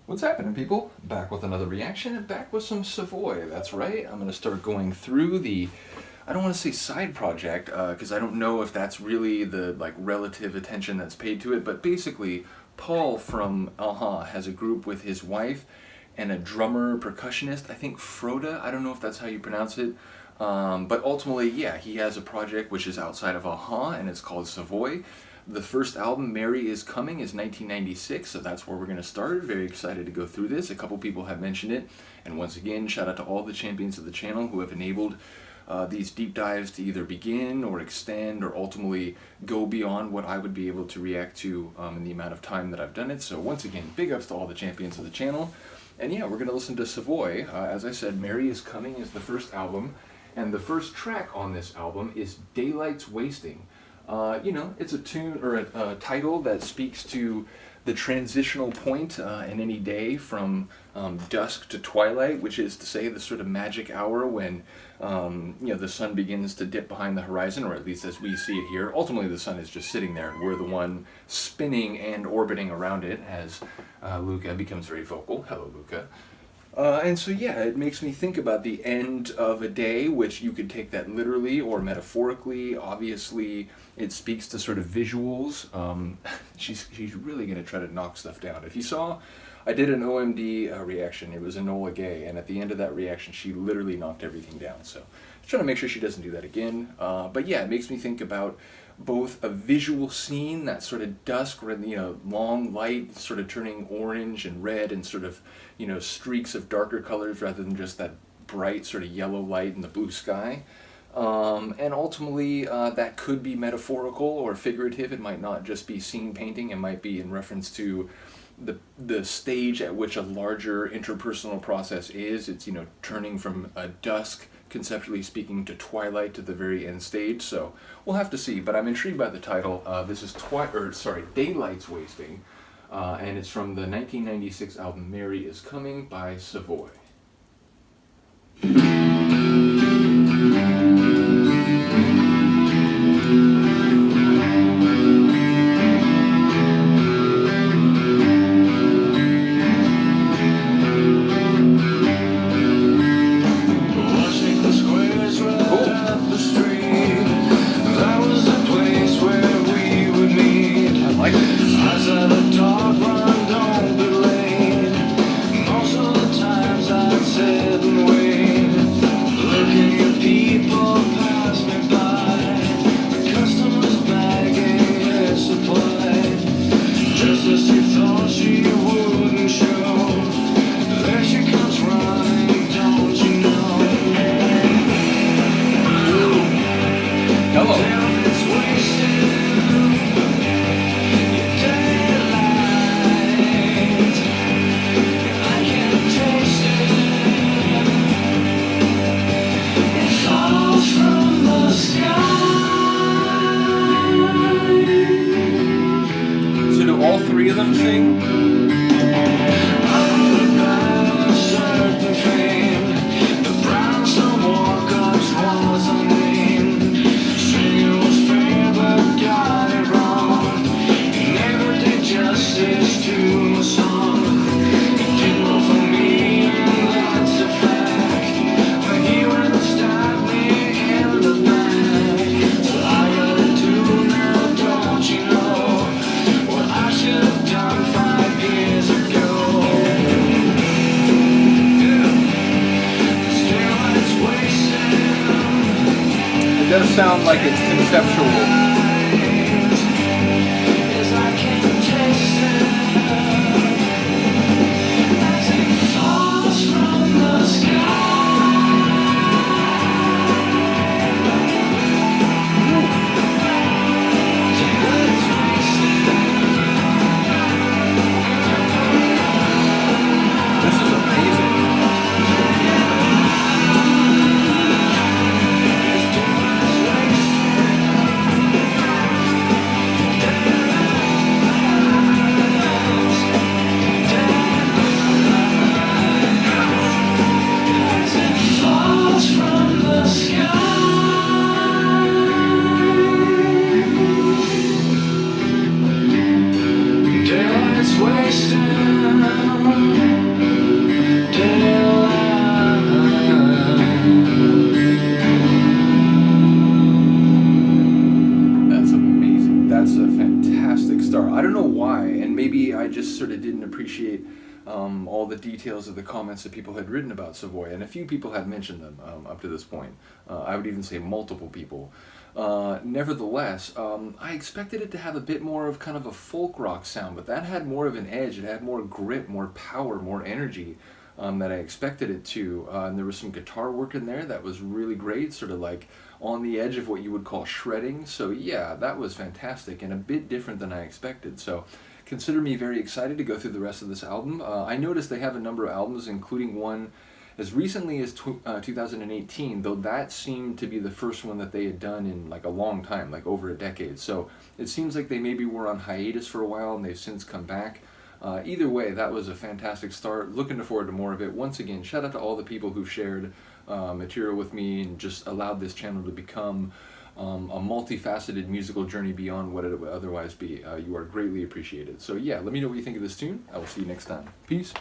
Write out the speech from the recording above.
What's happening, people? Back with another reaction and back with some Savoy. That's right. I'm going to start going through the, I don't want to say side project, because I don't know if that's really the relative attention that's paid to it, but basically Paul from Aha has a group with his wife and a drummer, percussionist, I think Frode, I don't know if that's how you pronounce it, but ultimately, yeah, he has a project which is outside of Aha, and it's called Savoy. The first album, Mary Is Coming, is 1996, so that's where we're going to start. Very excited to go through this. A couple people have mentioned it, and once again, shout out to all the champions of the channel who have enabled these deep dives to either begin or extend or ultimately go beyond what I would be able to react to in the amount of time that I've done it. So once again, big ups to all the champions of the channel. And yeah, we're going to listen to Savoy. As I said, Mary Is Coming is the first album, and the first track on this album is Daylight's Wasting. You know, it's a tune or a title that speaks to the transitional point in any day from dusk to twilight, which is to say the sort of magic hour when you know, the sun begins to dip behind the horizon, or at least as we see it here. Ultimately, the sun is just sitting there, and we're the one spinning and orbiting around it as Luca becomes very vocal. Hello, Luca. And so yeah, it makes me think about the end of a day, which you could take that literally or metaphorically. Obviously, it speaks to sort of visuals. She's really going to try to knock stuff down. If you saw, I did an OMD reaction. It was Enola Gay, and at the end of that reaction, she literally knocked everything down. So just trying to make sure she doesn't do that again. But yeah, it makes me think about both a visual scene, that sort of dusk, you know, long light sort of turning orange and red and sort of, you know, streaks of darker colors rather than just that bright sort of yellow light in the blue sky. And ultimately, that could be metaphorical or figurative. It might not just be scene painting. It might be in reference to the stage at which a larger interpersonal process is. It's, you know, turning from a dusk, conceptually speaking, to twilight to the very end stage. So we'll have to see, but I'm intrigued by the title. This is Daylight's Wasting, and it's from the 1996 album Mary Is Coming by Savoy. All three of them sing? It does sound like it's conceptual. appreciate all the details of the comments that people had written about Savoy, and a few people had mentioned them up to this point. I would even say multiple people. Nevertheless, I expected it to have a bit more of kind of a folk rock sound, but that had more of an edge. It had more grit, more power, more energy that I expected it to. And there was some guitar work in there that was really great, sort of like on the edge of what you would call shredding. So yeah, that was fantastic and a bit different than I expected. So consider me very excited to go through the rest of this album. I noticed they have a number of albums, including one as recently as 2018, though that seemed to be the first one that they had done in like a long time, like over a decade. So it seems like they maybe were on hiatus for a while and they've since come back. Either way, that was a fantastic start. Looking forward to more of it. Once again, shout out to all the people who shared material with me and just allowed this channel to become a multifaceted musical journey beyond what it would otherwise be. You are greatly appreciated. So yeah, let me know what you think of this tune. I will see you next time. Peace.